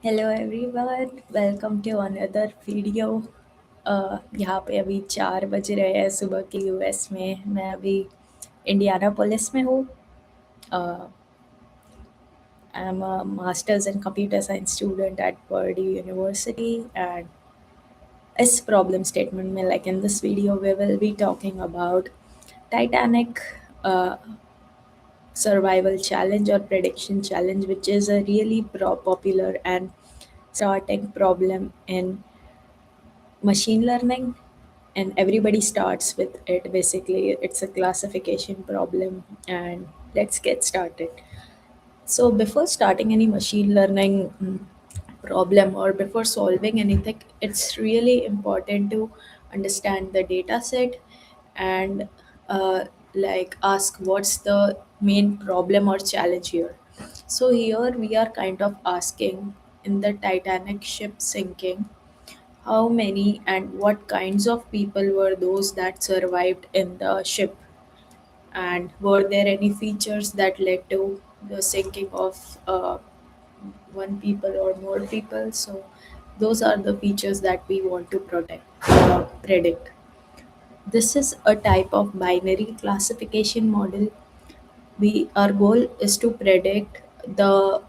Hello everyone, welcome to another video. यहाँ पे अभी 4 बज रहे हैं सुबह के यूएस में। मैं अभी इंडियानापोलिस में हूँ। I am a master's in computer science student at Purdue university and इस प्रॉब्लम स्टेटमेंट में like in this video we will be talking about Titanic survival challenge or prediction challenge, which is a really popular and starting problem in machine learning, and everybody starts with it. Basically it's a classification problem, and let's get started. So before starting any machine learning problem or before solving anything, it's really important to understand the data set and like ask what's the main problem or challenge here. So here we are kind of asking, in the Titanic ship sinking, how many and what kinds of people were those that survived in the ship? And were there any features that led to the sinking of one people or more people? So those are the features that we want to predict. This is a type of binary classification model. Our goal is to predict the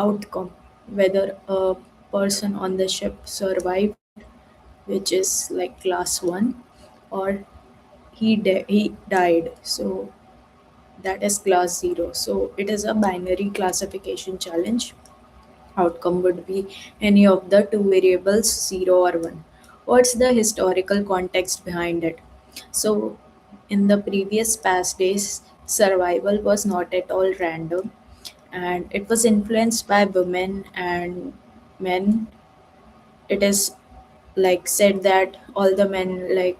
outcome, whether a person on the ship survived, which is like class 1, or he died, so that is class 0. So it is a binary classification challenge. Outcome would be any of the two variables, 0 or 1. What's the historical context behind it? So in the previous past days, survival was not at all random, and it was influenced by women and men. It is like said that all the men like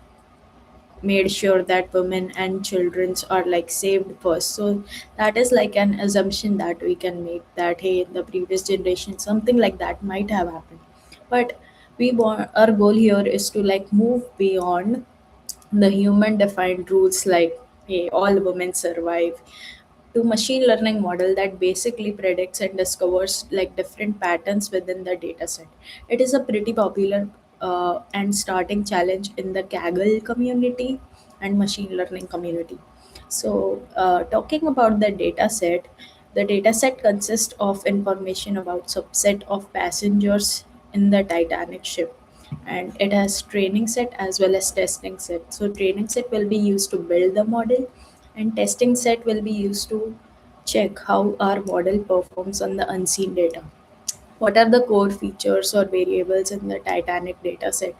made sure that women and children are like saved first. So that is like an assumption that we can make, that hey, in the previous generation something like that might have happened. But we want, our goal here is to like move beyond the human defined rules like hey, all women survive, to machine learning model that basically predicts and discovers like different patterns within the data set. It is a pretty popular and starting challenge in the Kaggle community and machine learning community. So talking about the data set consists of information about subset of passengers in the Titanic ship, and it has training set as well as testing set. So training set will be used to build the model, and testing set will be used to check how our model performs on the unseen data. What are the core features or variables in the Titanic dataset?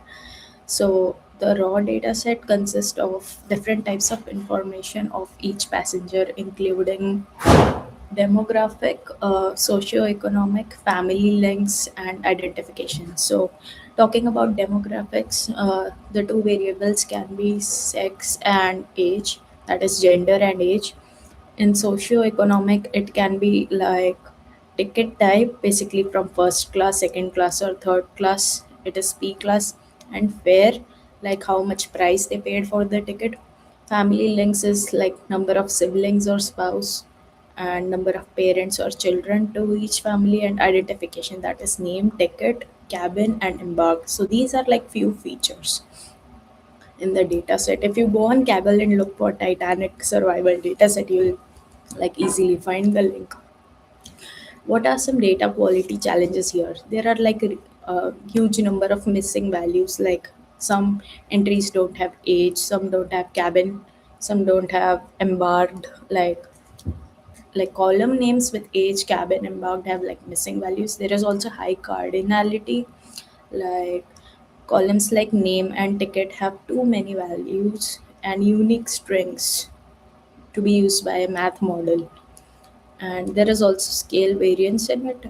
So the raw dataset consists of different types of information of each passenger, including demographic, socioeconomic, family links, and identification. So, talking about demographics, the two variables can be sex and age, that is, gender and age. In socioeconomic, it can be like ticket type, basically from first class, second class, or third class. It is P class, and fare, like how much price they paid for the ticket. Family links is like number of siblings or spouse, and number of parents or children to each family, and identification, that is name, ticket, cabin, and embark. So these are like few features in the data set. If you go on Kaggle and look for Titanic survival data set, you'll like easily find the link. What are some data quality challenges here? There are like a huge number of missing values, like some entries don't have age, some don't have cabin, some don't have embarked, like column names with age, cabin, embarked have like missing values. There is also high cardinality, like columns like name and ticket have too many values and unique strings to be used by a math model. And there is also scale variance in it.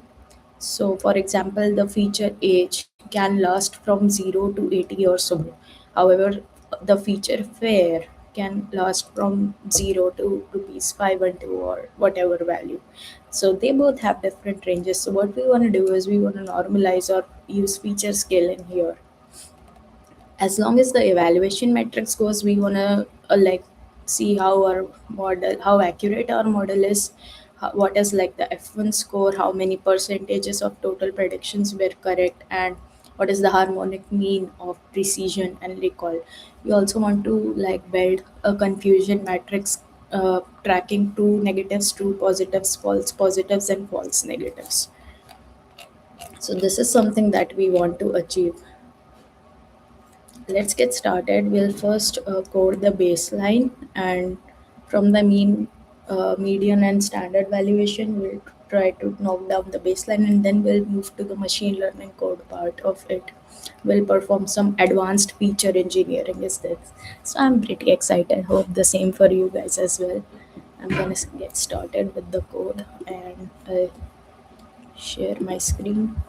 So, for example, the feature age can last from 0 to 80 or so. However, the feature fare can last from 0 to rupees 512 or whatever value. So, they both have different ranges. So, what we want to do is we want to normalize or use feature scale in here. As long as the evaluation metrics goes, we want to like see how our model, how accurate our model is, what is like the F1 score, how many percentages of total predictions were correct, and what is the harmonic mean of precision and recall. We also want to like build a confusion matrix, tracking true negatives, true positives, false positives, and false negatives. So this is something that we want to achieve. Let's get started. We'll first code the baseline, and from the median, and standard valuation, we'll try to knock down the baseline, and then we'll move to the machine learning code part of it. We'll perform some advanced feature engineering is this. So I'm pretty excited. Hope the same for you guys as well. I'm gonna get started with the code, and I'll share my screen.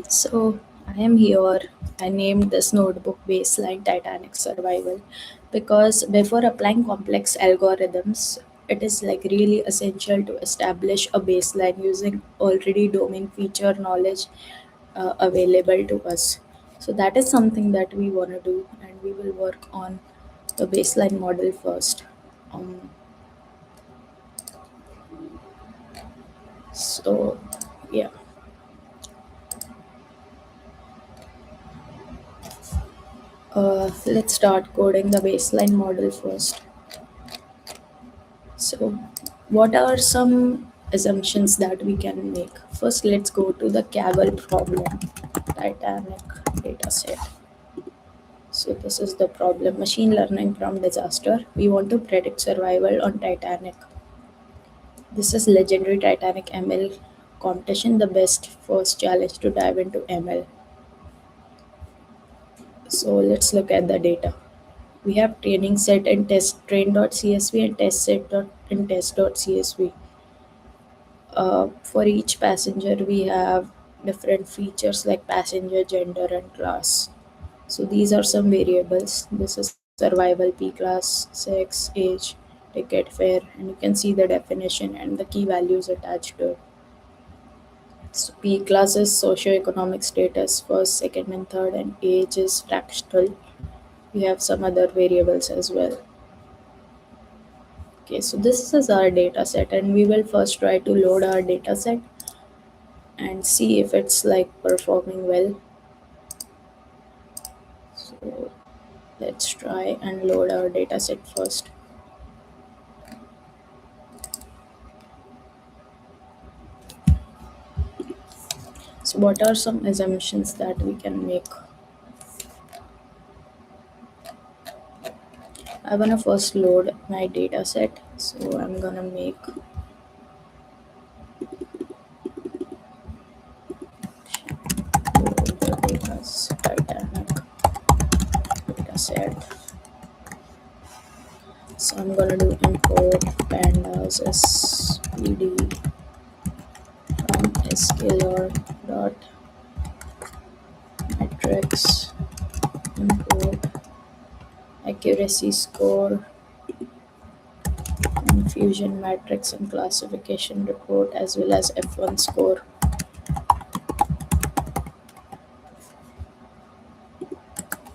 So I am here. I named this notebook Baseline Titanic Survival because before applying complex algorithms, it is like really essential to establish a baseline using already domain feature knowledge available to us. So that is something that we want to do, and we will work on the baseline model first. Um, so yeah, let's start coding the baseline model first. So, what are some assumptions that we can make? First, let's go to the Kaggle problem, Titanic dataset. So, this is the problem, machine learning from disaster. We want to predict survival on Titanic. This is legendary Titanic ML competition, the best first challenge to dive into ML. So, let's look at the data. We have training set and test train.csv and test set and test.csv. For each passenger, we have different features like passenger, gender, and class. So these are some variables. This is survival, P class, sex, age, ticket, fare, and you can see the definition and the key values attached to it. So P class is socioeconomic status, first, second, and third, and age is fractional. We have some other variables as well. Okay, so this is our data set, and we will first try to load our data set and see if it's like performing well. So let's try and load our dataset first. So what are some assumptions that we can make? I wanna first load my dataset. So I'm gonna make load the Titanic dataset. So I'm gonna do import pandas spd from scalar matrix import accuracy score, confusion matrix, and classification report, as well as F1 score.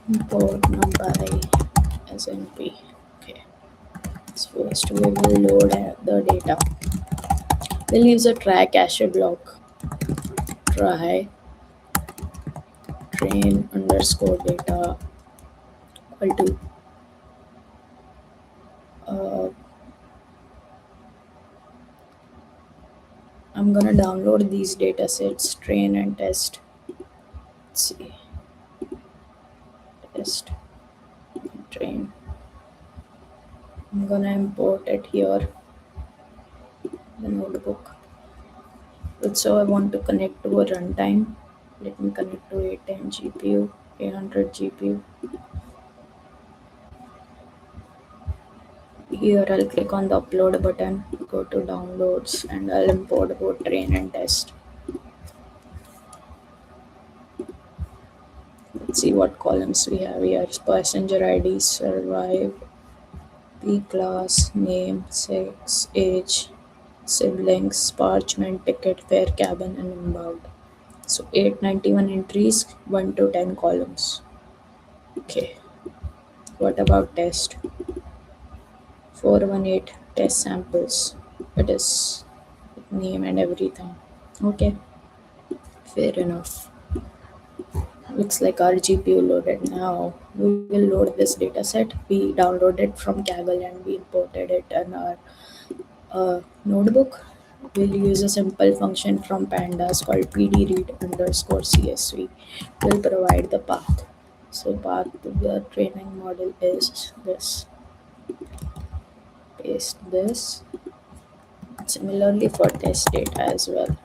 Import NumPy as NP. Okay. So first we will load the data. We'll use a try cache block. Try train underscore data equal to I'm gonna download these data sets, train and test. Let's see. Test train. I'm gonna import it here, the notebook. So I want to connect to a runtime. Let me connect to 810 GPU, 800 GPU. Here I'll click on the upload button, go to downloads, and I'll import both train and test. Let's see what columns we have here. Passenger ID, survive, P class, name, sex, age, siblings, parchment, ticket, fare, cabin, and inbound. So 891 entries, 1 to 10 columns. Okay, what about test? 418 test samples. It is name and everything. Okay, fair enough. Looks like our GPU loaded now. We will load this data set. We downloaded it from Kaggle and we imported it in our notebook. We'll use a simple function from Pandas called pdread underscore CSV. Will provide the path. So path to the training model is this. Paste this. Similarly for test data as well.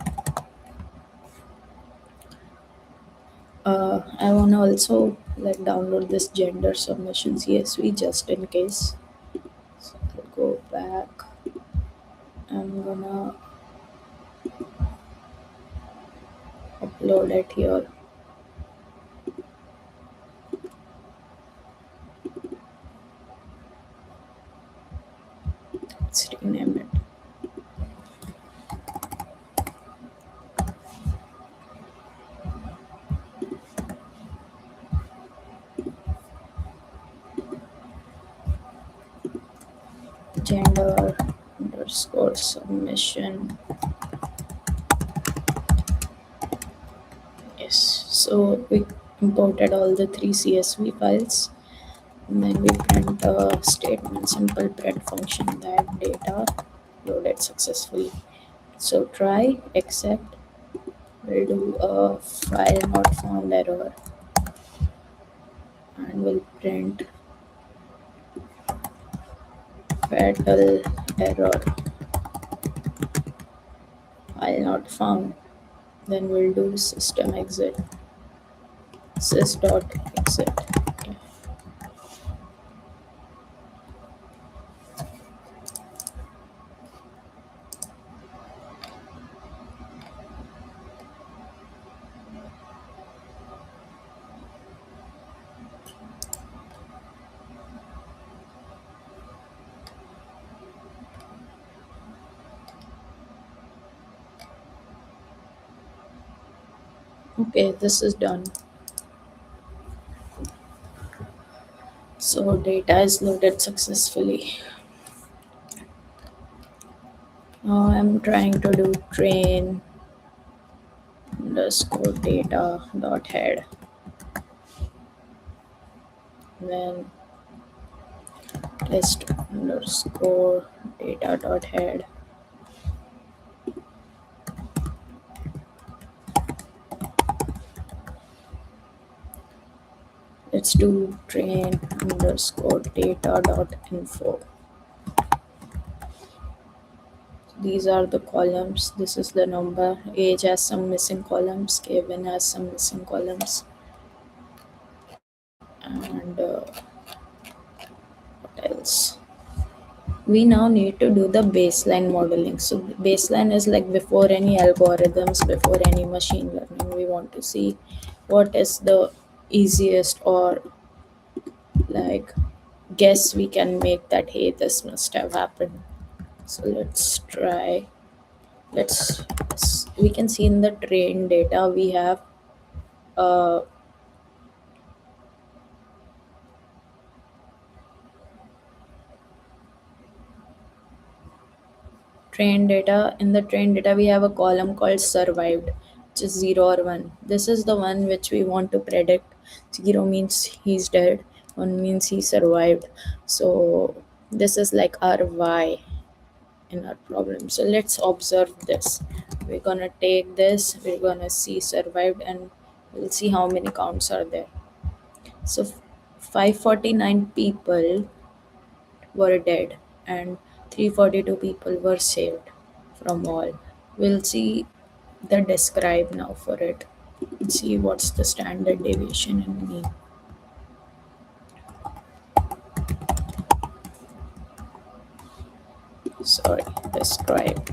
I wanna also like download this gender submission CSV just in case. So I'll go back. I'm gonna upload it here. Let's rename it. Gender underscore submission. Yes. So we imported all the three CSV files. And then we print a statement, simple print function that data loaded successfully. So try, accept, we'll do a file not found error and we'll print fatal error, file not found. Then we'll do system exit, sys.exit. Okay, this is done. So data is loaded successfully. Now I'm trying to do train underscore data dot head. Then test underscore data dot head. Let's do train underscore data dot info. These are the columns. This is the number. Age has some missing columns. Kevin has some missing columns. And what else? We now need to do the baseline modeling. So baseline is like before any algorithms, before any machine learning. We want to see what is the easiest or like guess we can make that hey this must have happened. So let's try. We can see in the train data we have uh, train data. In the train data we have a column called survived, which is 0 or 1. This is the one which we want to predict. 0 means he's dead, 1 means he survived. So this is like our y in our problem. So let's observe this. We're gonna take this, we're gonna see survived, and we'll see how many counts are there. So 549 people were dead and 342 people were saved from all. We'll see the describe now for it. See what's the standard deviation and mean. Sorry, describe.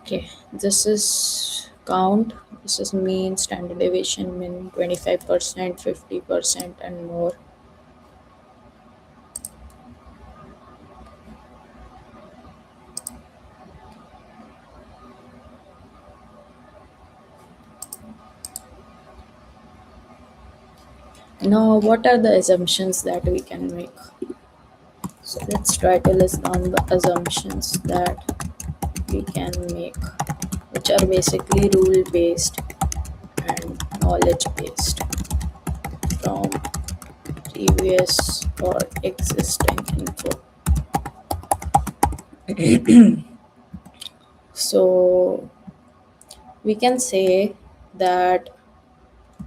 Okay, this is count. This is mean, standard deviation, min 25%, 50%, and more. Now, what are the assumptions that we can make? So, let's try to list down the assumptions that we can make, which are basically rule based and knowledge based from previous or existing info. So we can say that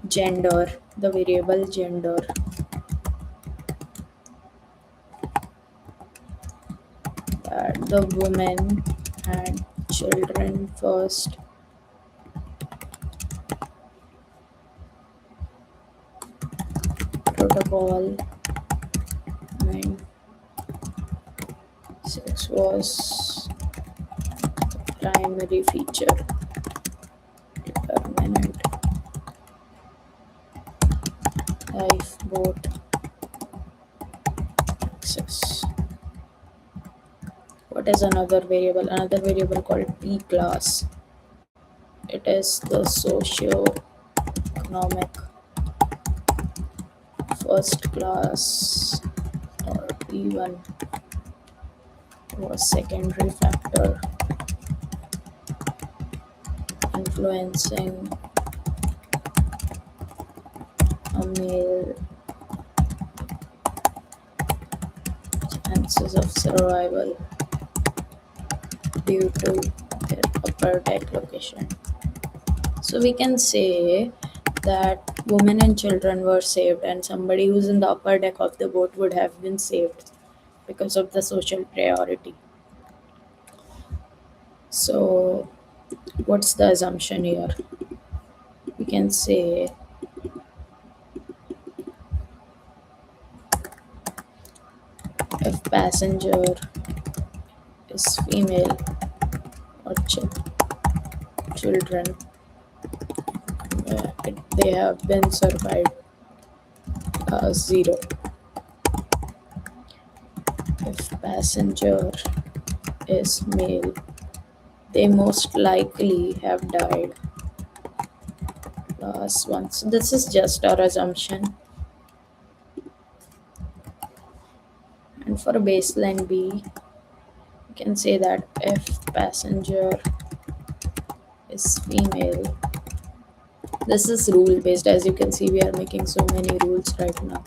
gender, the variable gender, that the women and children first protocol when sex was the primary feature determinant lifeboat access. What is another variable? Another variable called P class. It is the socio-economic first class or even was secondary factor influencing a male chances of survival due to their upper deck location. So we can say that women and children were saved, and somebody who's in the upper deck of the boat would have been saved because of the social priority. So, what's the assumption here? We can say if passenger is female or children, they have been survived 0. If passenger is male, they most likely have died last one. So this is just our assumption. And for baseline B, we can say that if passenger is female, this is rule based. As you can see, we are making so many rules right now.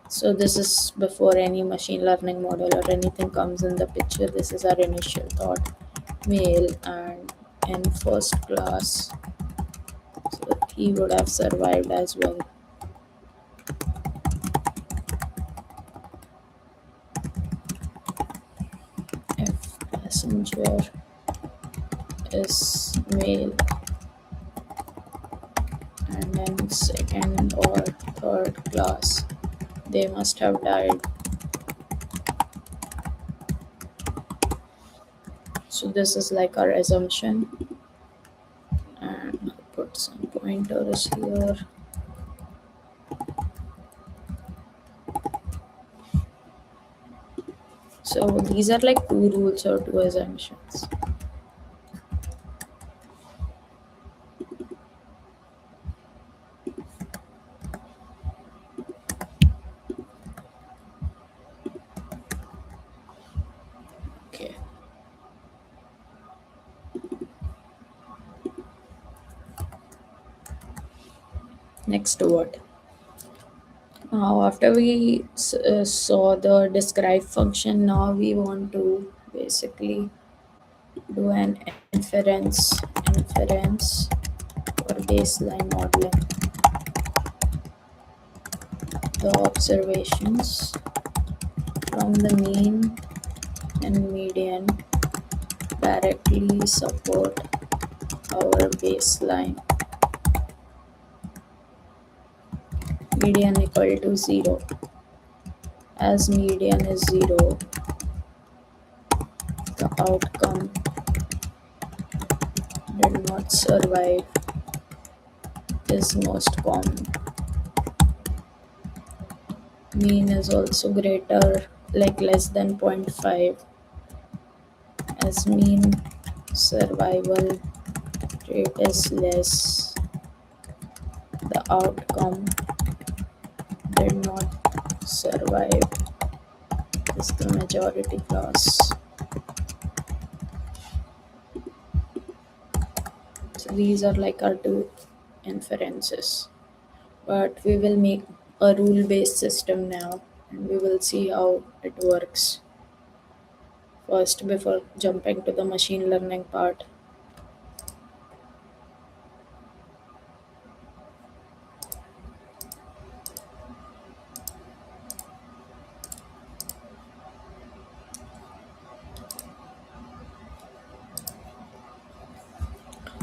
So this is before any machine learning model or anything comes in the picture. This is our initial thought. Male and in first class, so he would have survived as well. If passenger is male and in second or third class, they must have died. So this is like our assumption, and I'll put some pointers here. So these are like 2 rules or 2 assumptions. Okay. Next what? Now after we saw the describe function, now we want to basically do an inference for baseline modeling. The observations from the mean and median directly support our baseline. Median equal to 0. As median is 0, the outcome not survive is most common. Mean is also greater, like less than 0.5, as mean survival rate is less. The outcome did not survive is the majority class. So these are like our two inferences. But we will make a rule-based system now, and we will see how it works first before jumping to the machine learning part.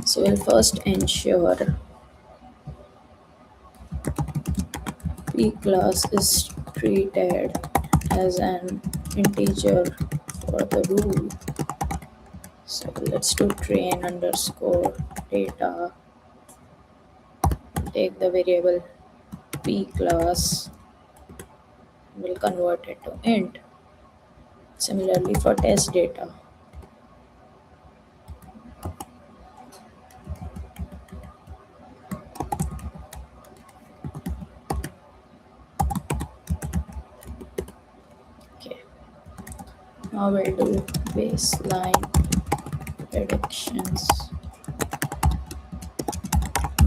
So we'll first ensure P class is treated as an integer for the rule. So let's do train underscore data. Take the variable P class. We'll convert it to int. Similarly for test data. Okay. Now we'll do baseline predictions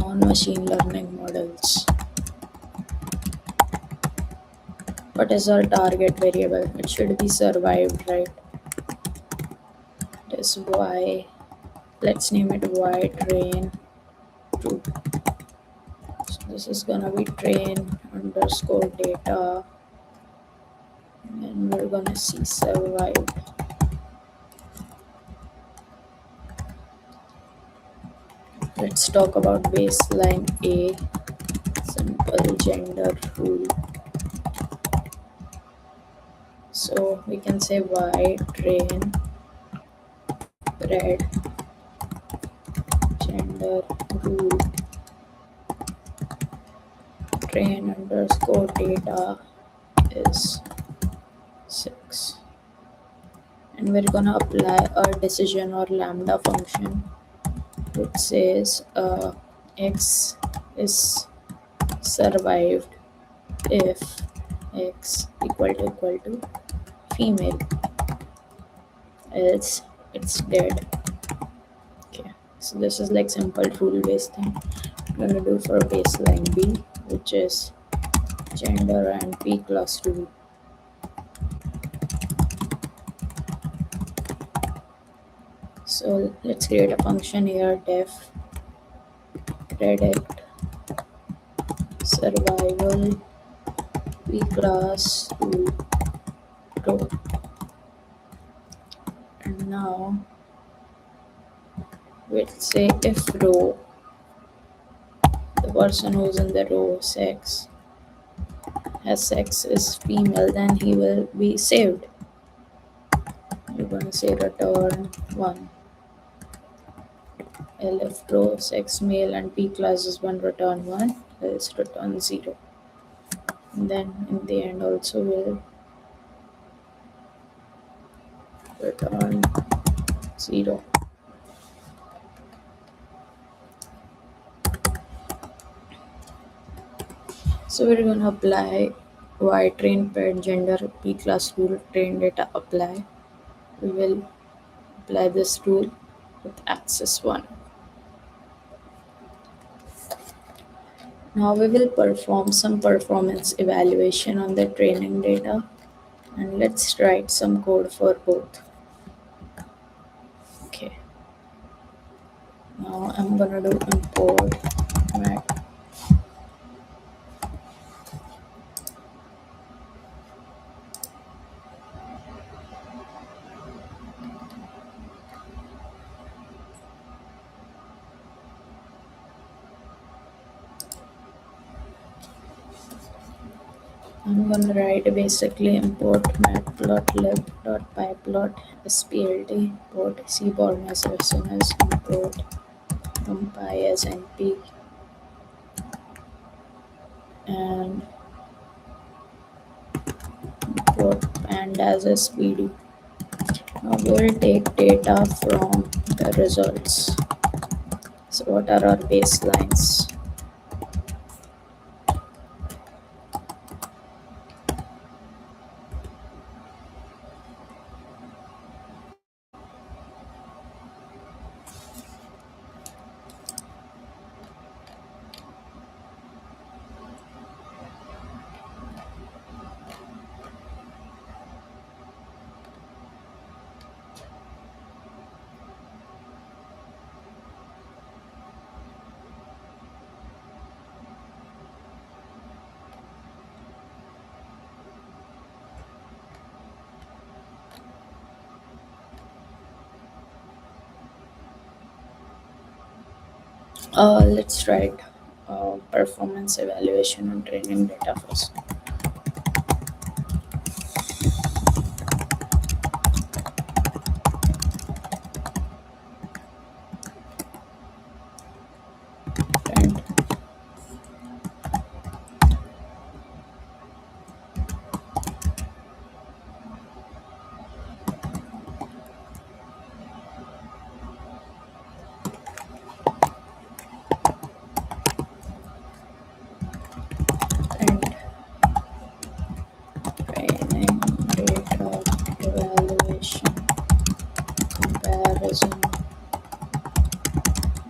on machine learning models. What is our target variable? It should be survived, right? It is y. Let's name it y train true. So this is gonna be train underscore data, and we're gonna see survived. Let's talk about baseline A, simple gender rule. So we can say y train red gender rule train underscore data is 6, and we're gonna apply a decision or lambda function which says x is survived if x equal to female, else it's dead. Okay, so this is like simple rule based thing. I'm gonna do for baseline B, which is gender and P class rule. So let's create a function here, def predict survival P class rule row. And now we'll say if row, the person who's in the row sex is female, then he will be saved. You're going to say return 1. If row sex male and P class is 1, return 1, else return 0. And then in the end also will return 0. So we're going to apply y train paired gender P class rule train data apply. We will apply this rule with access 1. Now we will perform some performance evaluation on the training data, and let's write some code for both. Okay. Now I'm gonna do import mat. I'm gonna write basically import matplotlib.pyplot splt import cborn as soon as import NumPy as NP, and import Pandas as PD. Now we'll take data from the results. So what are our baselines? Let's write performance evaluation on training data first. And training data evaluation comparison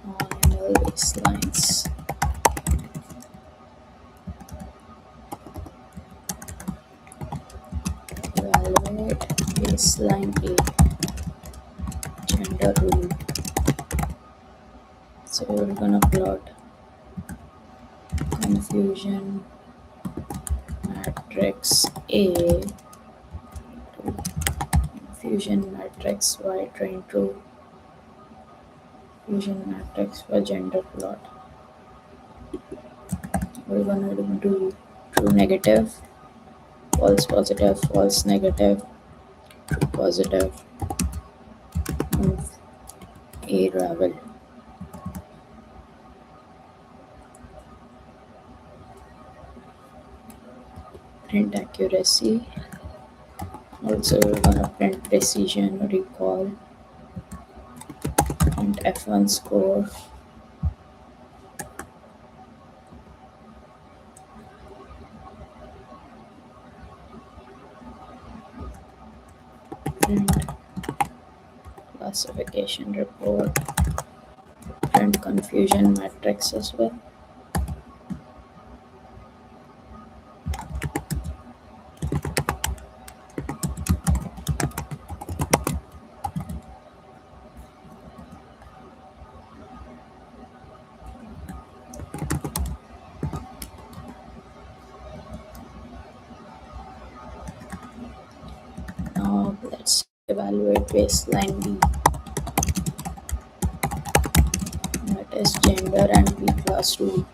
on ML baselines. Evaluate baseline A, gender rule. So we're gonna plot confusion matrix A to confusion matrix Y trained to fusion matrix for gender plot. We're gonna do true negative, false positive, false negative, true positive, and A ravel. Print accuracy. Also we're gonna print precision, recall, print F1 score, print classification report, print confusion matrix as well. Now let's evaluate baseline B, that is gender and B class rule.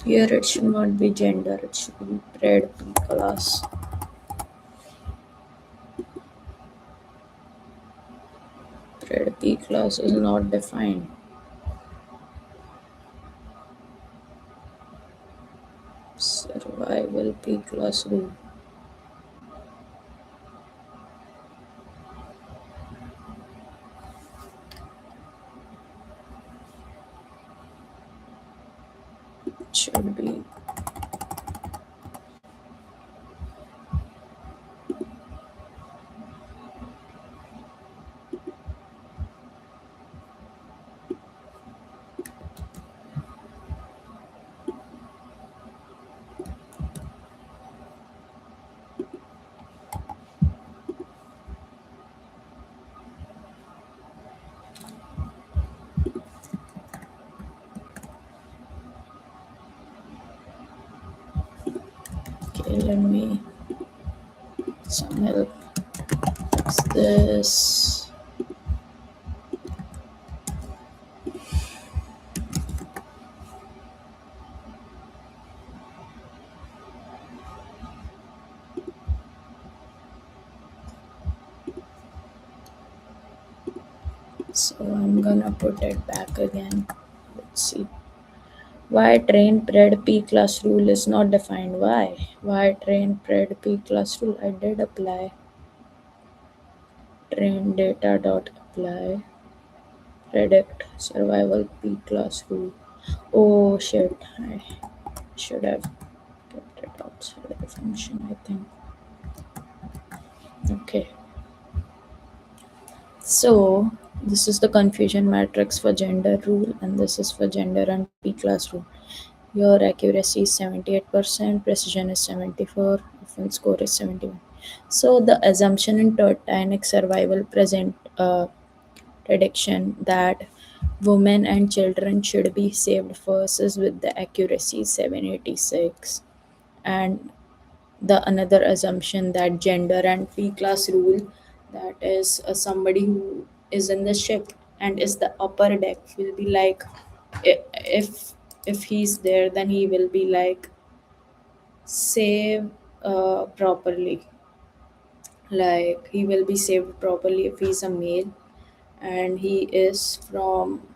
Here it should not be gender, it should be pred P class. Pred P class is not defined. Survival P class rule. It should be Okay, let me some help. What's this? So I'm gonna put it back again. Let's see. Why train pred p class rule is not defined? Why train pred p class rule? I did apply train data dot apply predict survival p class rule. Oh shit! I should have kept it outside the function. I think. Okay. So this is the confusion matrix for gender rule, and this is for gender and p class rule. Your accuracy is 78%, precision is 74, often score is 71. So the assumption in Titanic survival present prediction that women and children should be saved first is with the accuracy 786, and the another assumption that gender and p class rule, that is somebody who is in the ship and is the upper deck will be like, if if he's there, then he will be like save properly, like he will be saved properly if he's a male and he is from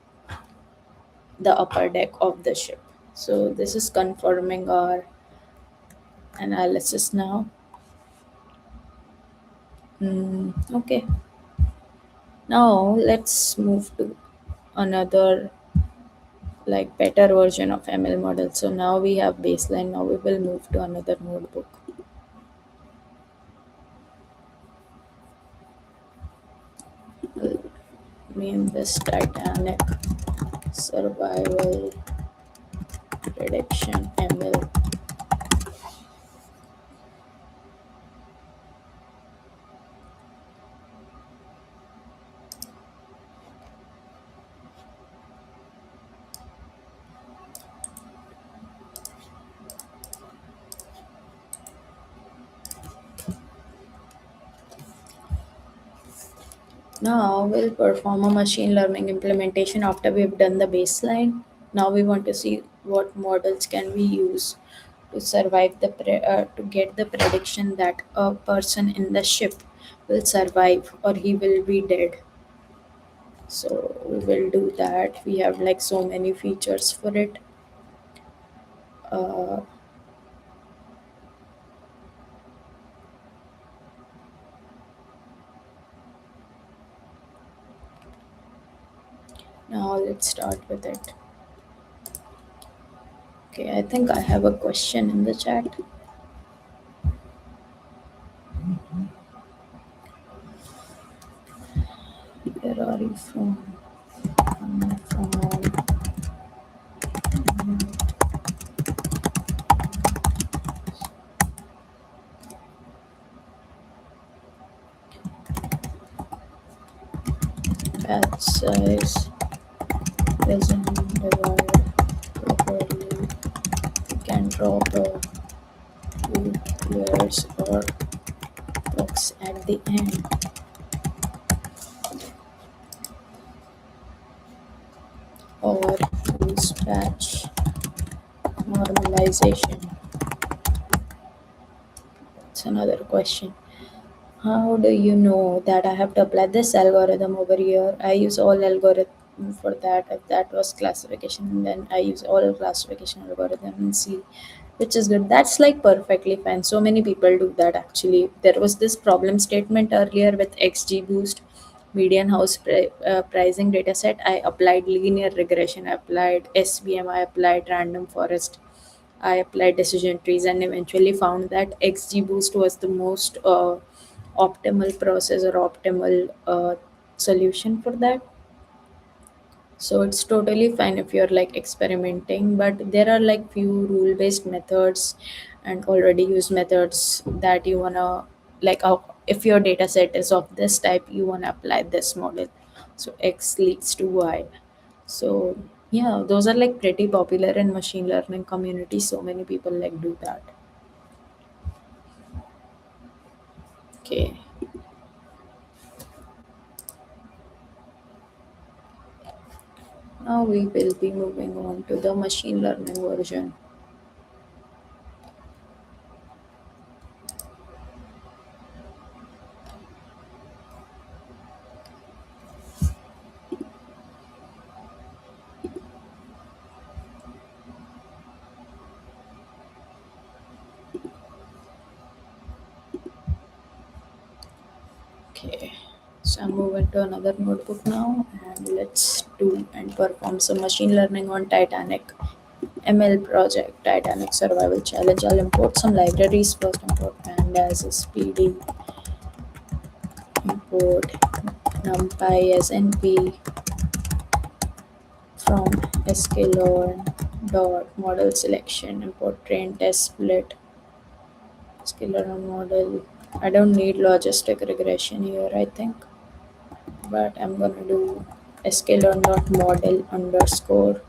the upper deck of the ship. So this is confirming our analysis now. Okay, now let's move to another like better version of ML model. So now we have baseline. Now we will move to another notebook. We'll name this Titanic Survival Prediction ML. Now we'll perform a machine learning implementation after we've done the baseline. Now we want to see what models can we use to survive to get the prediction that a person in the ship will survive or he will be dead. So we will do that. We have like so many features for it. Uh, Now let's start with it. Okay, I think I have a question in the chat. Where are you from? I'm from batch size doesn't divide properly. You can drop a few layers or box at the end. Or use batch normalization. That's another question. How do you know that I have to apply this algorithm over here? I use all algorithm for that. If that was classification, then I use all classification algorithm and see which is good. That's like perfectly fine. So many people do that actually. There was this problem statement earlier with XGBoost median house pricing dataset. I applied linear regression, I applied SVM, I applied random forest, I applied decision trees, and eventually found that XGBoost was the most optimal process or optimal solution for that. So it's totally fine if you're like experimenting, but there are like few rule based methods and already used methods that you wanna like if your data set is of this type, you wanna apply this model. So X leads to Y. So yeah, those are like pretty popular in machine learning community. So many people like do that. Okay. Now we will be moving on to the machine learning version. Okay. So I'm moving to another notebook now, and let's do and perform some machine learning on Titanic ML project, Titanic Survival Challenge. I'll import some libraries first. Import Pandas as PD, import NumPy as NP from Scikit-Learn dot model selection. Import train test split Scikit-Learn model. I don't need logistic regression here, I think, but I'm gonna do Scikit-Learn dot model underscore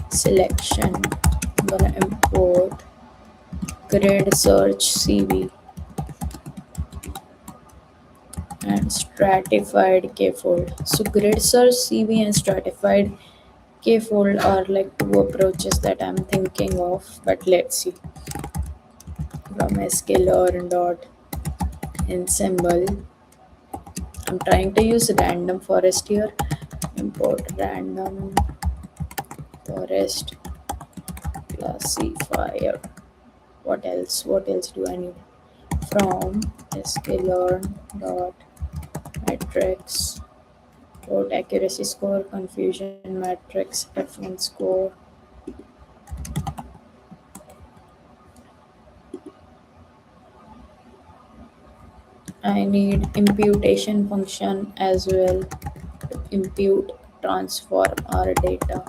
selection. I'm gonna import grid search CV and stratified k-fold. So grid search CV and stratified k-fold are like two approaches that I'm thinking of, but let's see. From sklearn dot ensemble, I'm trying to use random forest here. Import random forest classifier. What else do I need? From sklearn dot matrix dot accuracy score, confusion matrix, F1 score. I need imputation function as well to impute transform our data.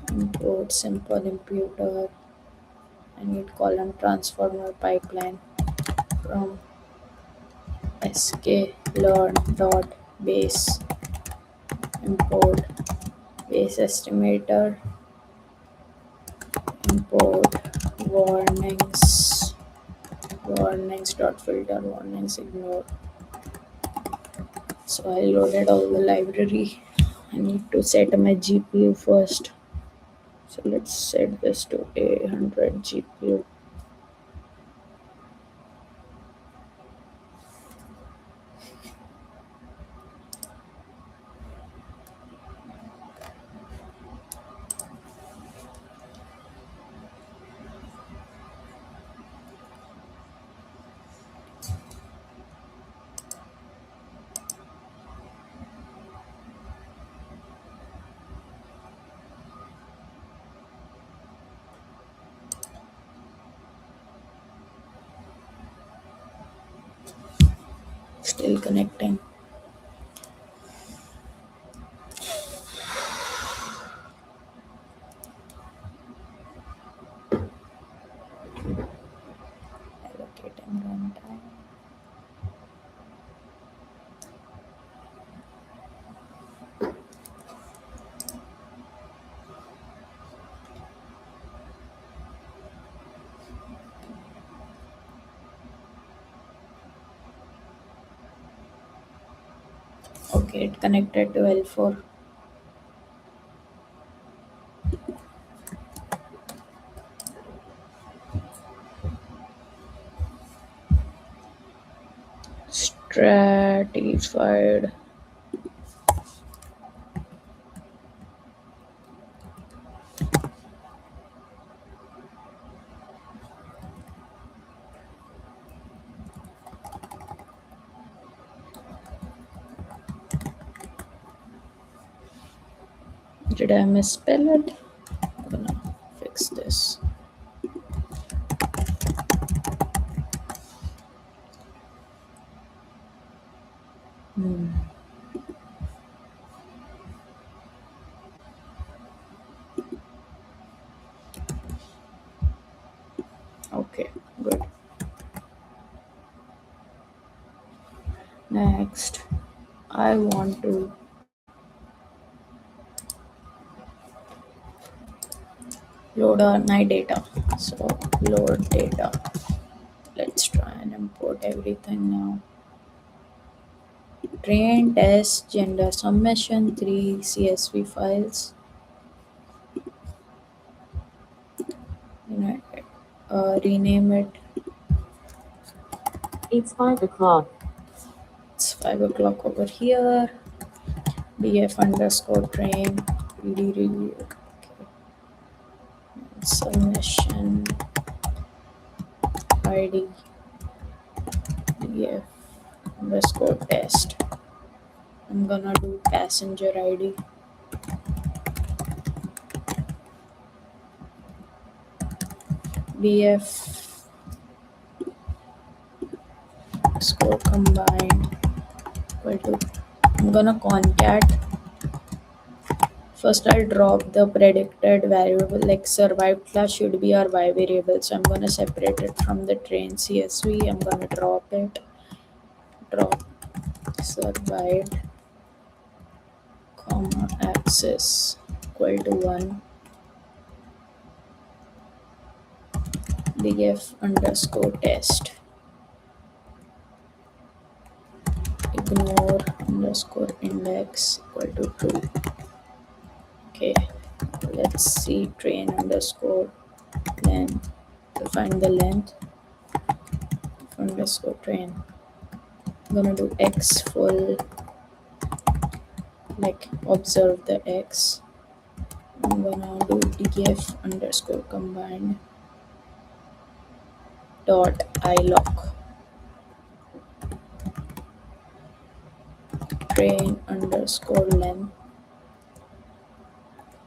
Import simple imputer. I need ColumnTransformer pipeline from sklearn dot base. Import base estimator. Import warnings dot filter, warnings ignore. So I loaded all the library. I need to set my GPU first. So let's set this to 800 GPU. Still connecting. Allocating runtime. Okay, it connected to L4. Stratified. Did I misspell it? I'm gonna fix this. Okay, good. Next, I want to load my data. So load data. Let's Let's try and import everything now. Train, test, gender, submission, 3 CSV files. You rename it. It's 5 o'clock. It's 5 o'clock over here. df underscore train pd review. Okay. Submission id df underscore test. I'm gonna do passenger id. df score combined equal to, I'm gonna concat. First, I'll drop the predicted variable, like survived class should be our y variable. So I'm gonna separate it from the train CSV. I'm gonna drop it. Drop survived, comma access equal to 1. df underscore test. Ignore underscore index equal to 2. Okay, let's see train underscore length. To find the length underscore train, I'm gonna do x full, like observe the x. I'm gonna do df underscore combined dot ilock train underscore length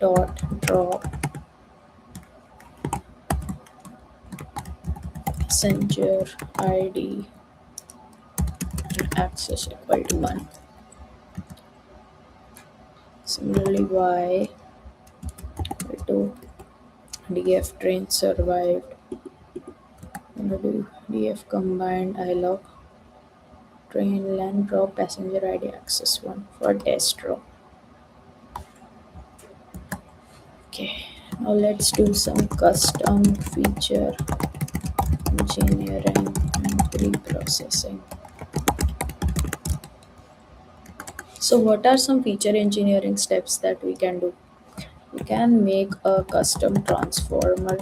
dot drop passenger id and access equal to 1. Similarly, y equal to df train survived. I'm gonna do df combined ilock train length drop passenger id access 1 for test row. Okay, now let's do some custom feature engineering and pre-processing. So what are some feature engineering steps that we can do? We can make a custom transformer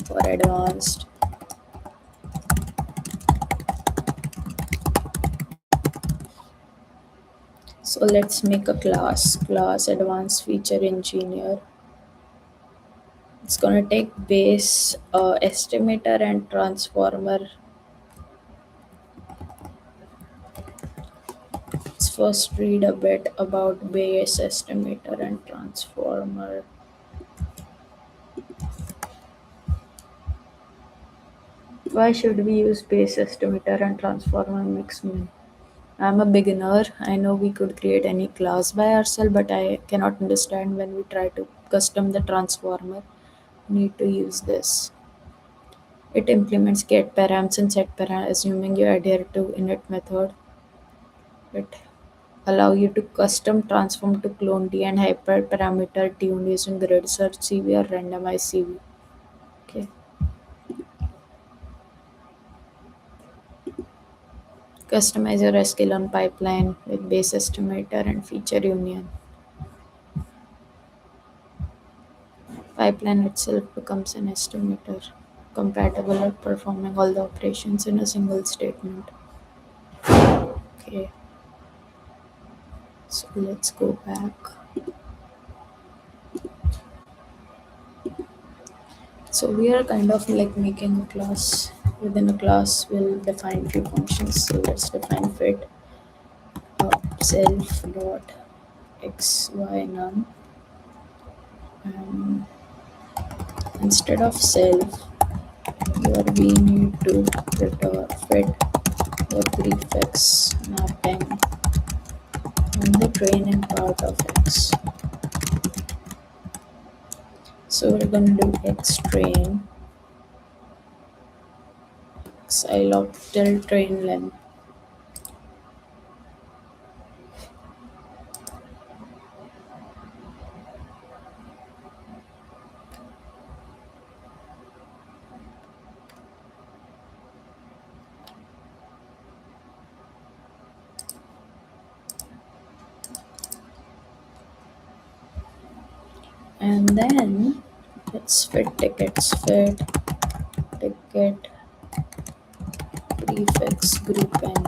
for advanced. So let's make a class advanced feature engineer. It's gonna take base estimator and transformer. Let's first read a bit about base estimator and transformer. Why should we use base estimator and transformer mixed? I'm a beginner. I know we could create any class by ourselves, but I cannot understand when we try to custom the transformer. We need to use this. It implements get params and set param, assuming you adhere to init method. It allow you to custom transform to clone D and hyperparameter tune using grid search CV or randomized CV. Okay. Customize your Scikit-Learn pipeline with base estimator and feature union. Pipeline itself becomes an estimator, compatible at performing all the operations in a single statement. Okay, so let's go back. So we are kind of like making a class. Within a class, we'll define few functions. So let's define fit self dot x y num, and instead of self, here we need to return fit the prefix mapping on the training part of x. So we're going to do x train xilog till train length. And then let's fit tickets, fit ticket prefix grouping.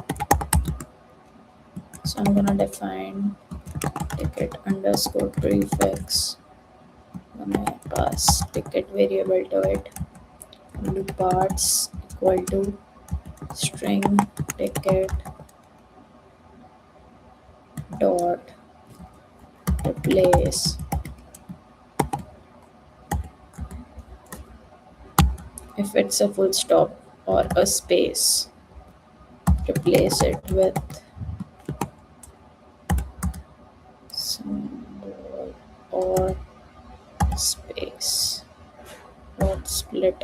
So I'm gonna define ticket underscore prefix. I'm gonna pass ticket variable to it. Do parts equal to string ticket dot replace. If it's a full stop or a space, replace it with symbol or space dot split.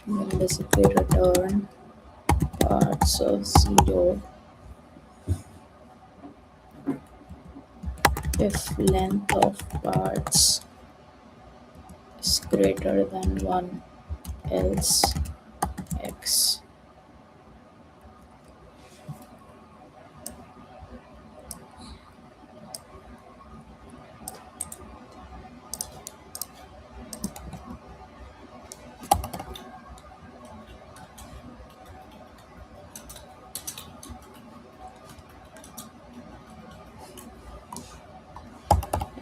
And then basically return parts of 0 if length of parts is greater than 1, else x.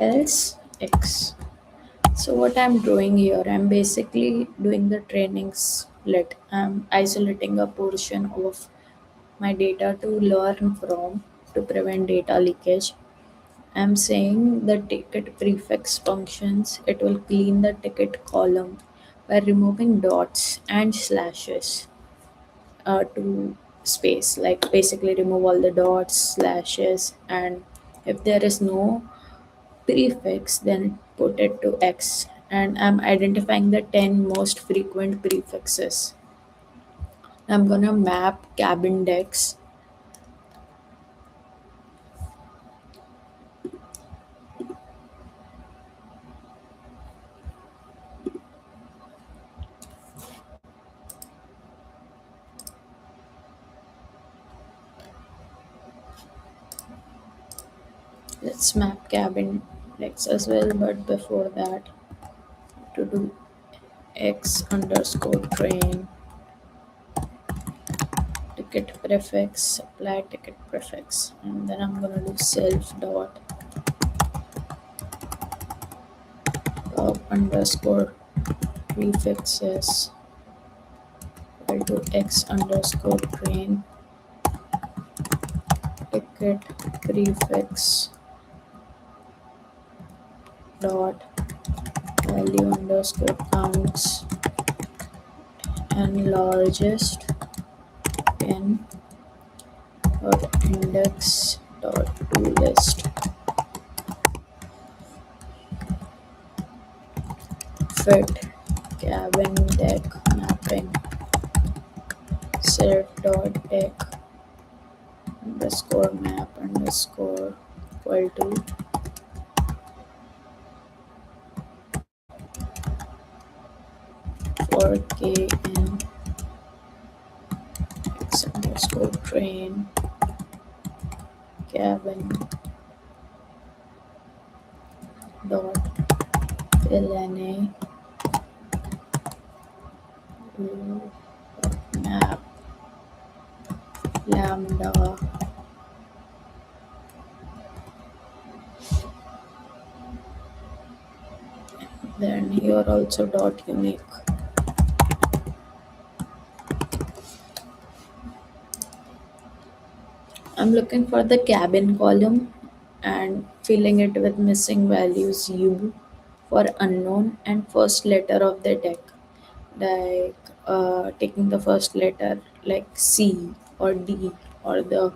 Else x. So what I'm doing here, I'm basically doing the training split. I'm isolating a portion of my data to learn from to prevent data leakage. I'm saying the ticket prefix functions, it will clean the ticket column by removing dots and slashes to space. Like basically remove all the dots, slashes, and if there is no prefix, then put it to X. And I'm identifying the 10 most frequent prefixes. I'm gonna map cabin decks. Let's map cabin decks as well, but before that, to do X underscore train ticket prefix, apply ticket prefix, and then I'm gonna do self dot top underscore prefixes equal to X underscore train ticket prefix dot value underscore counts and largest in or index dot to list. Fit cabin deck mapping set dot deck underscore map underscore equal to for k in x underscore train cabin dot lna map lambda then here also dot unique. I'm looking for the cabin column and filling it with missing values U for unknown and first letter of the deck. Like taking the first letter like C or D or the.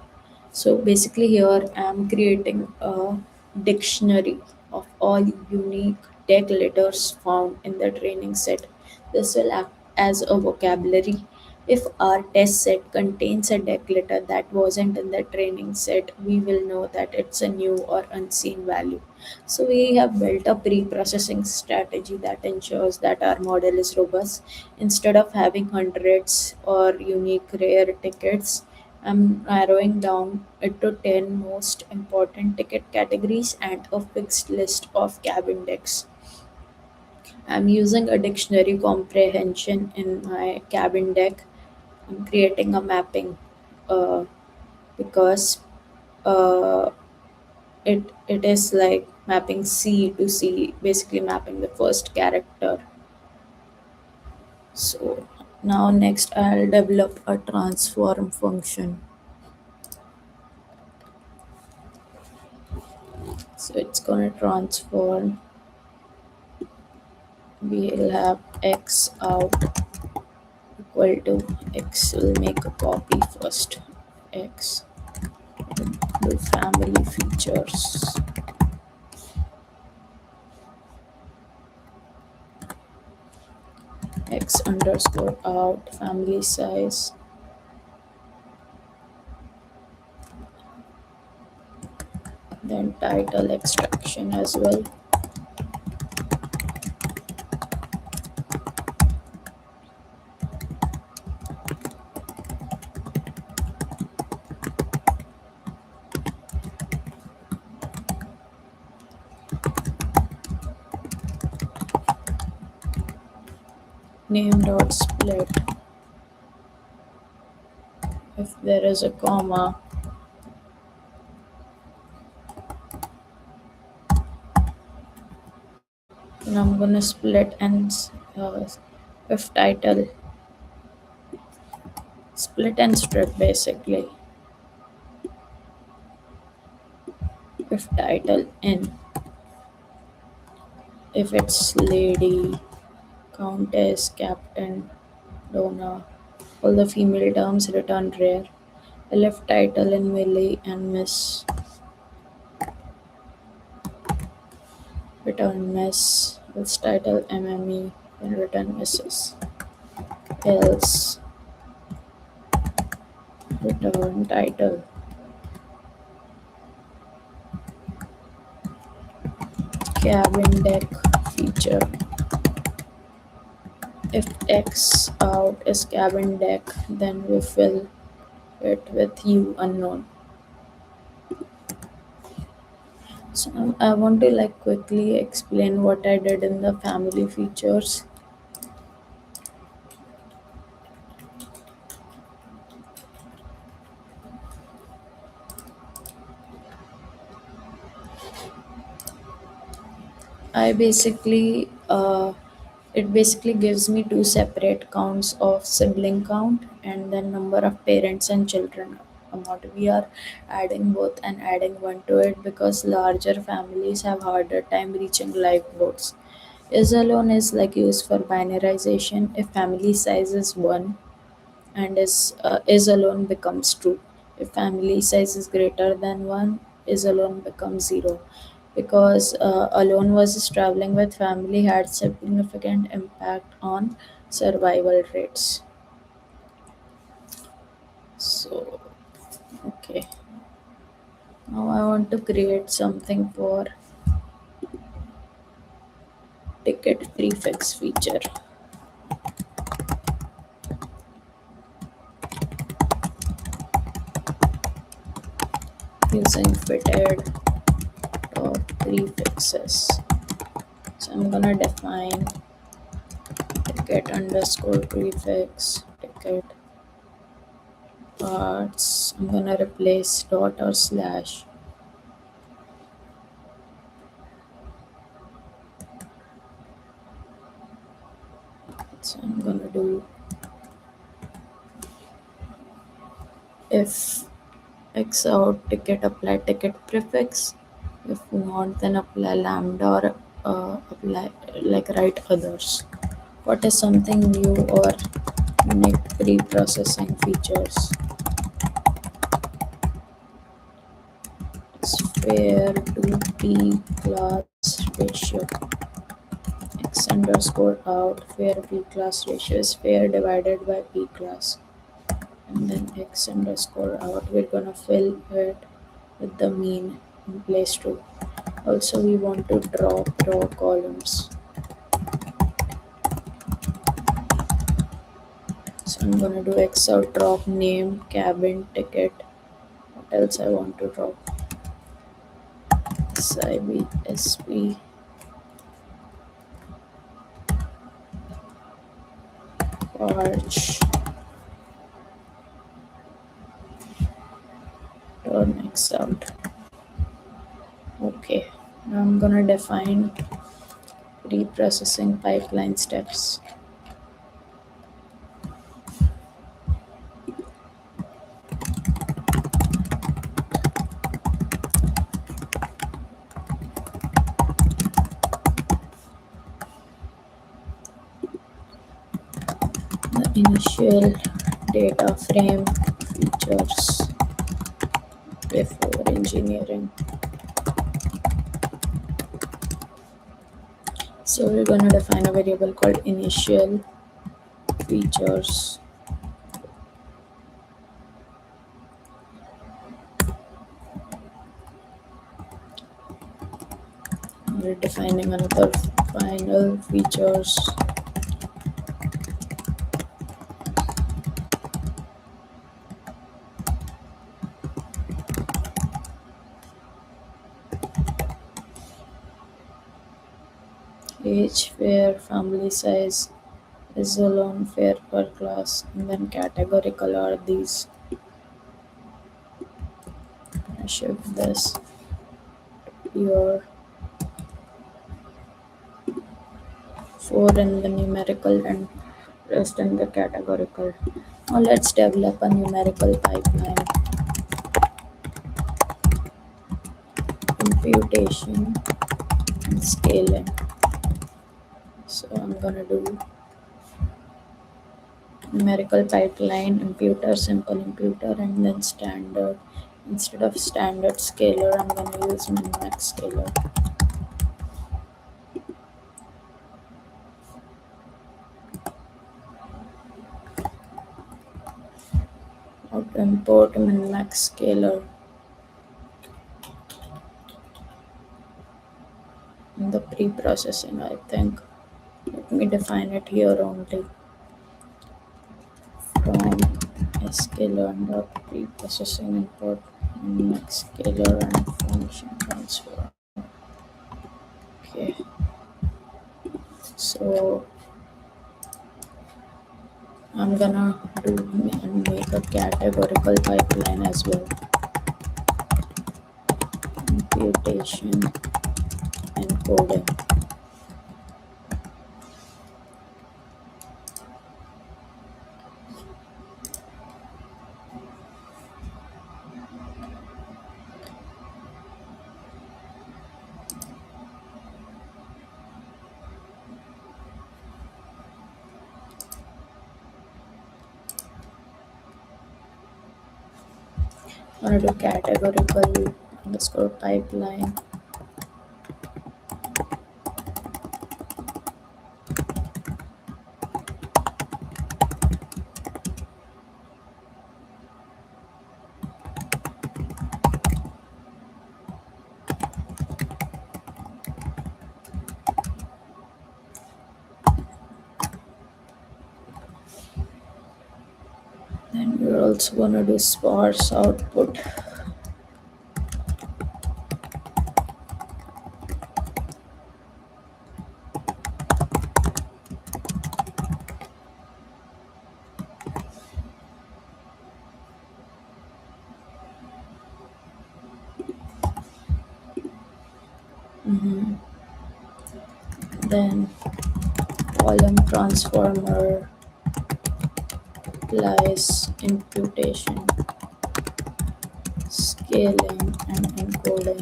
So basically here I'm creating a dictionary of all unique deck letters found in the training set. This will act as a vocabulary. If our test set contains a deck letter that wasn't in the training set, we will know that it's a new or unseen value. So we have built a pre-processing strategy that ensures that our model is robust. Instead of having hundreds or unique rare tickets, I'm narrowing down it to 10 most important ticket categories and a fixed list of cab index. I'm using a dictionary comprehension in my cabin deck. I'm creating a mapping uh, because uh, it is like mapping C to C, basically mapping the first character. So now next I'll develop a transform function. So it's gonna transform. We'll have x out equal to x. Will make a copy first. X do family features. X underscore out family size. Then title extraction as well. Name dot split. If there is a comma, then I'm gonna split and if title, split and strip basically. If title in, if it's lady, countess, captain, Donna, all the female terms return rare. I left title in Millie and Miss, return Miss. Else title MME and return Mrs. Else return title. Cabin deck feature. If X out is cabin deck, then we fill it with U unknown. So I want to like quickly explain what I did in the family features. I basically it basically gives me two separate counts of sibling count and then number of parents and children amount. We are adding both and adding one to it because larger families have harder time reaching live votes. IsAlone is like used for binarization. If family size is 1 and is alone becomes true. If family size is greater than 1, is alone becomes 0. Because alone versus traveling with family had significant impact on survival rates. So, okay. Now I want to create something for ticket prefix feature using fitted top prefixes. So I'm gonna define ticket underscore prefix ticket parts. I'm gonna replace dot or slash. So I'm gonna do if x out ticket apply ticket prefix. If not, then apply lambda or apply like write others. What is something new or unique pre-processing features? Sphere to p class ratio. X underscore out where p class ratio is fair divided by p class, and then x underscore out we're gonna fill it with the mean in place 2. Also we want to draw columns, so I'm gonna do X out drop name, cabin, ticket. What else I want to drop? SIB, SP, arch, turn X out. Okay, now I'm gonna define reprocessing pipeline steps. The initial data frame features before engineering. So we're going to define a variable called initial features. We're defining another final features. Age, where, family size, IsAlone, fair per class, and then categorical are these. I shift this here. 4 in the numerical and rest in the categorical. Now let's develop a numerical pipeline. Imputation and scaling. So I'm gonna do numerical pipeline, imputer, simple imputer, and then standard. Instead of standard scalar, I'm gonna use min-max scalar. How to import min-max scalar in the pre-processing, I think. Let me define it here only. From Scikit-Learn pre-processing import min-max scalar and function transfer. Okay. So I'm gonna do and make a categorical pipeline as well. Imputation and coding. I'm gonna do categorical underscore pipeline. Then we're also gonna do sparse output. Then ColumnTransformer applies imputation, scaling, and encoding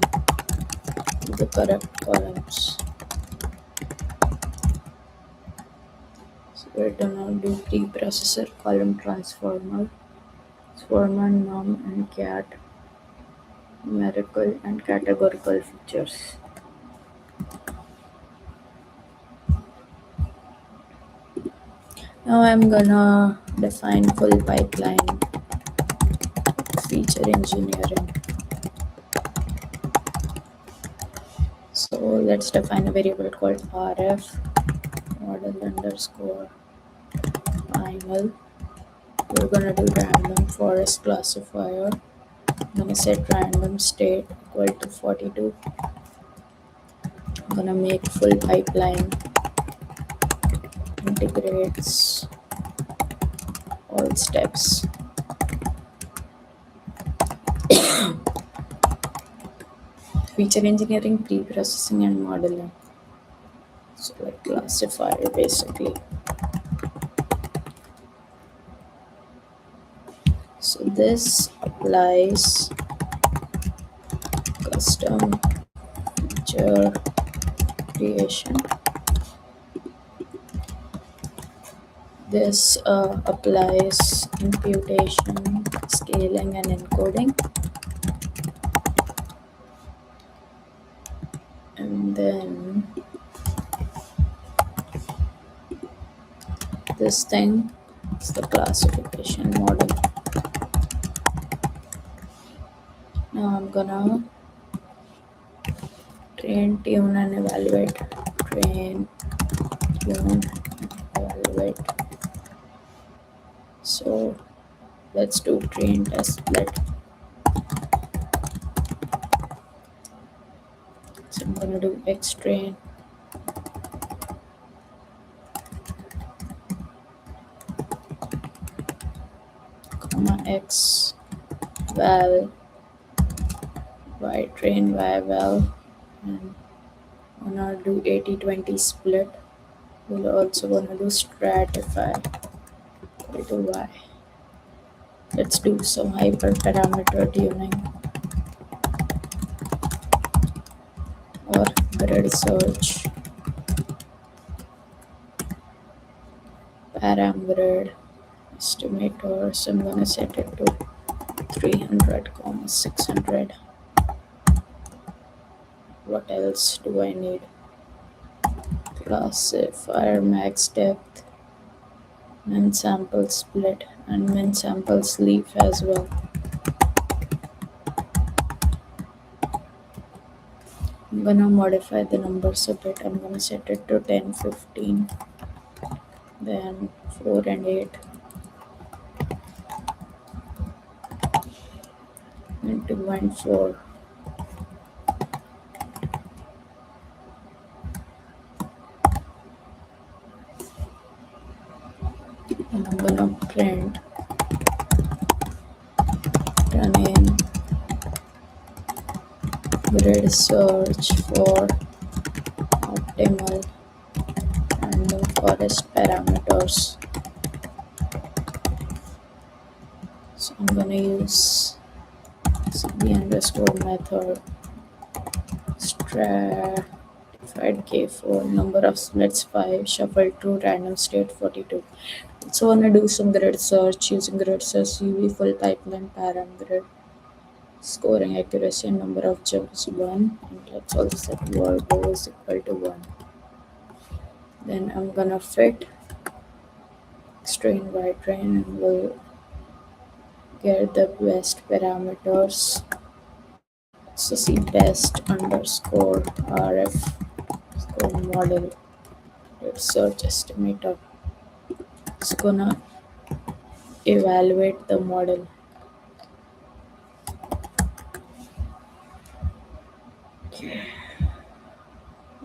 to the correct columns. So we're gonna do preprocessor ColumnTransformer, transformer, num, and cat, numerical and categorical features. Now I'm gonna define full pipeline feature engineering. So let's define a variable called rf model underscore final we're gonna do random forest classifier. I'm gonna set random state equal to 42. I'm gonna make full pipeline, integrates all steps. Feature engineering, pre-processing and modeling. So like classifier basically. So this applies custom feature creation. This applies imputation, scaling and encoding. And then this thing is the classification model. Now I'm gonna train, tune and evaluate. Train, tune, evaluate. So let's do train test split. So I'm gonna do xtrain, comma x val, y train, y val, and I'm gonna do 80-20 split. We'll also gonna do stratify equal to y. Let's do some hyperparameter tuning or grid search. Param grid estimator. So I'm gonna set it to 300, 600. What else do I need? Classifier max depth, min sample split, and min sample sleeve as well. I'm gonna modify the numbers a bit. I'm gonna set it to 10, 15, then 4 and 8, and 2 and 4. And I'm gonna print running grid search for optimal random forest parameters. So I'm gonna use cb underscore method stratified k4, number of splits 5, shuffle to random state 42. So I'm gonna do some grid search using grid search UV full pipeline param grid. Scoring accuracy and number of jumps 1, and let's also set verbo is equal to 1. Then I'm gonna fit xtrain y train and we'll get the best parameters. So see best underscore rf score model search estimator. It's gonna evaluate the model.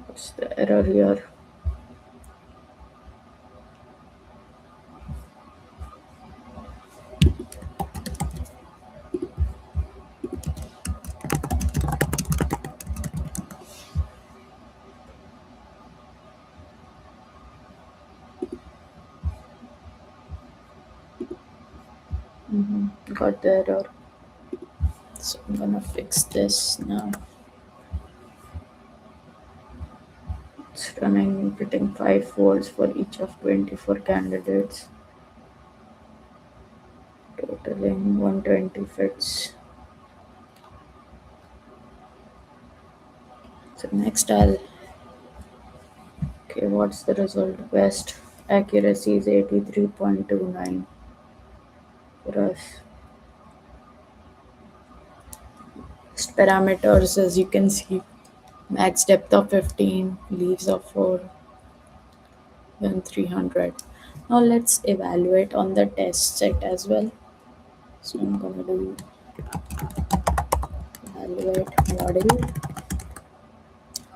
What's the error here? Got the error. So I'm gonna fix this now. It's running, getting 5 volts for each of 24 candidates, totaling 120 fits. So next okay, what's the result? Best accuracy is 83.29 for us. Best parameters, as you can see, max depth of 15, leaves of 4, then 300. Now let's evaluate on the test set as well. So I'm gonna do evaluate model.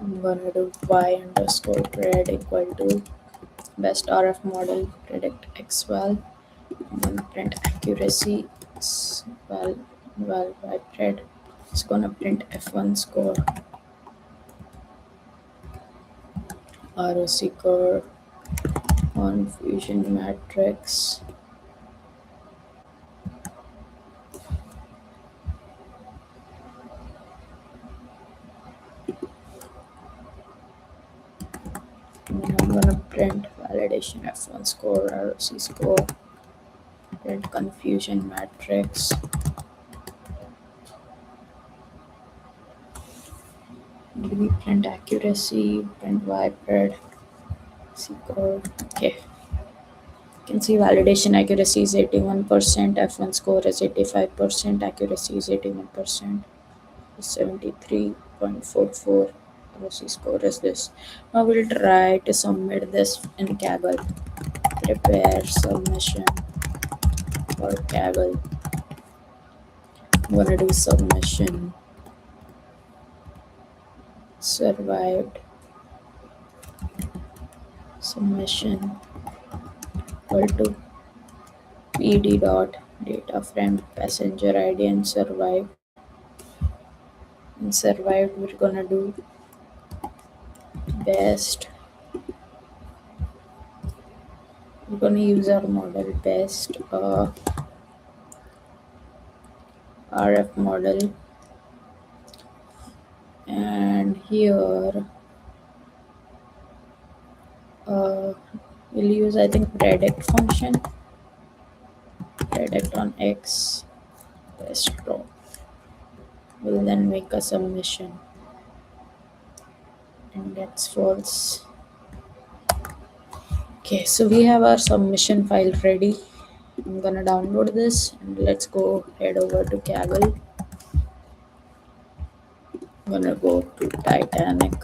I'm gonna do y underscore pred equal to best RF model predict xval, and then print accuracy val y pred. It's gonna print f1 score, ROC curve, confusion matrix. And then I'm gonna print validation f1 score, ROC score, print confusion matrix. Did we print accuracy, print y pred, C curve? Okay. You can see validation accuracy is 81%, f1 score is 85%, accuracy is 81%, 73.44. ROC score is this. Now we'll try to submit this in Kaggle. Prepare submission for Kaggle. I'm gonna do submission. Survived. Submission equal to pd dot data frame passenger ID and survived. In survived, we're gonna do best. We're gonna use our model best RF model, and here we'll use, I think, predict function. Predict on X best row. We'll then make a submission, and that's false. Okay, so we have our submission file ready. I'm gonna download this, and let's go head over to Kaggle. I'm gonna go to Titanic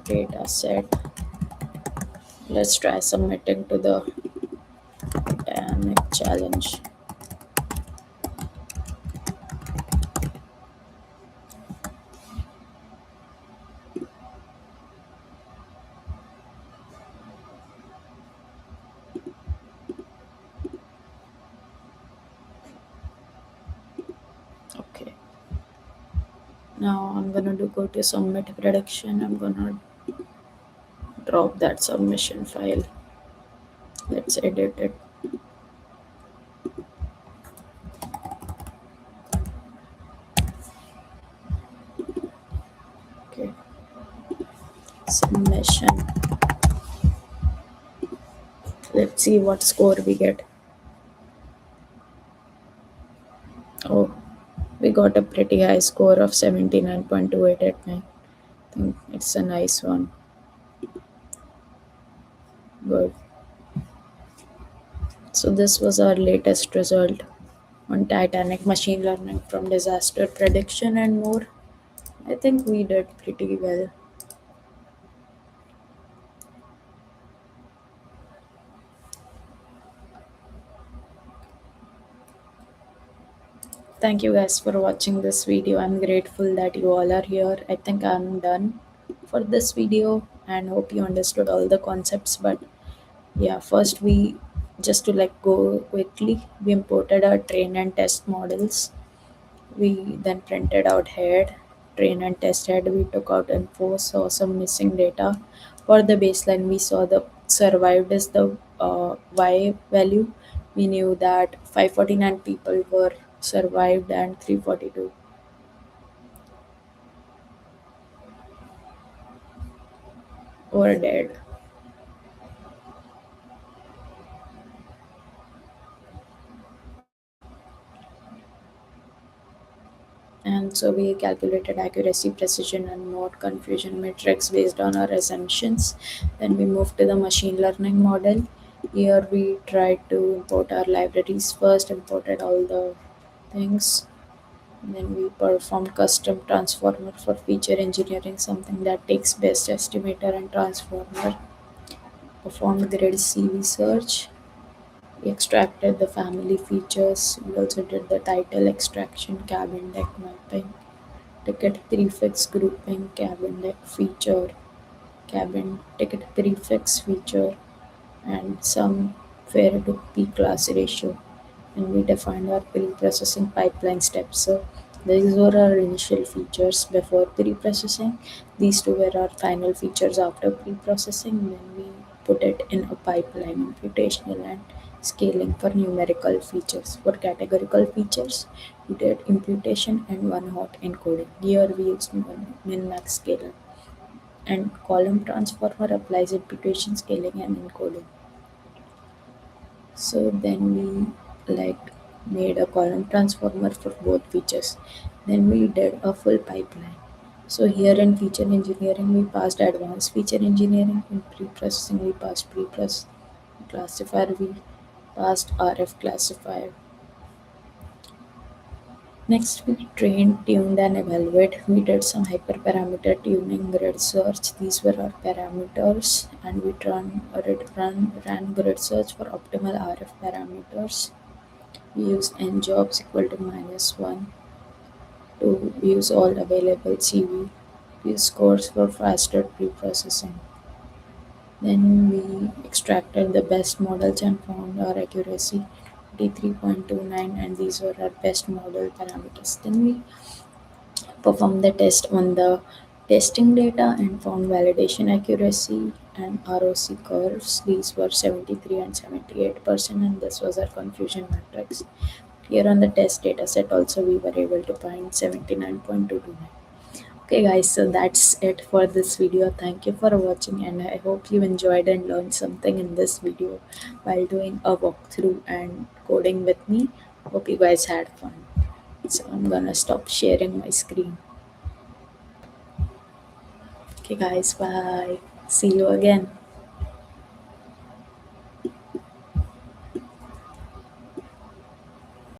data set. Let's try submitting to the Titanic challenge. Okay. Now I'm gonna go to submit prediction. I'm gonna drop that submission file. Let's edit it. Okay. Submission. Let's see what score we get. Oh, we got a pretty high score of 79.2889. I think it's a nice one. Good. So this was our latest result on Titanic machine learning from disaster prediction and more. I think we did pretty well. Thank you guys for watching this video. I'm grateful that you all are here. I think I'm done for this video and hope you understood all the concepts. But yeah, first we just to like go quickly, we imported our train and test models. We then printed out head, train and test head. We took out info, saw some missing data. For the baseline, we saw the survived is the Y value. We knew that 549 people were survived and 342 were dead. And so we calculated accuracy, precision, and mode confusion metrics based on our assumptions. Then we moved to the machine learning model. Here we tried to import our libraries first, imported all the things. And then we performed custom transformer for feature engineering, something that takes best estimator and transformer. performed grid CV search. We extracted the family features. We also did the title extraction, cabin deck mapping, ticket prefix grouping, cabin deck feature, cabin ticket prefix feature, and some fare to P class ratio. And we defined our pre-processing pipeline steps. So these were our initial features before pre-processing. These two were our final features after pre-processing. Then we put it in a pipeline, imputational and scaling for numerical features. For categorical features, we did imputation and one-hot encoding. Here we used min-max scaling. And column transformer applies imputation, scaling, and encoding. So then we made a column transformer for both features. Then we did a full pipeline. So here in feature engineering we passed advanced feature engineering. In pre-processing we passed pre-process classifier. We passed RF classifier. Next we trained, tuned and evaluate. We did some hyperparameter tuning, grid search. These were our parameters, and we ran grid search for optimal RF parameters. We use n jobs equal to -1 to use all available CV. We use scores for faster preprocessing. Then we extracted the best models and found our accuracy 83.29, and these were our best model parameters. Then we performed the test on the testing data and found validation accuracy and ROC curves. These were 73 and 78%, and this was our confusion matrix. Here on the test data set also we were able to find 79.229. Okay guys, so that's it for this video. Thank you for watching, and I hope you enjoyed and learned something in this video while doing a walkthrough and coding with me. Hope you guys had fun. So I'm gonna stop sharing my screen. Okay guys, bye. See you again.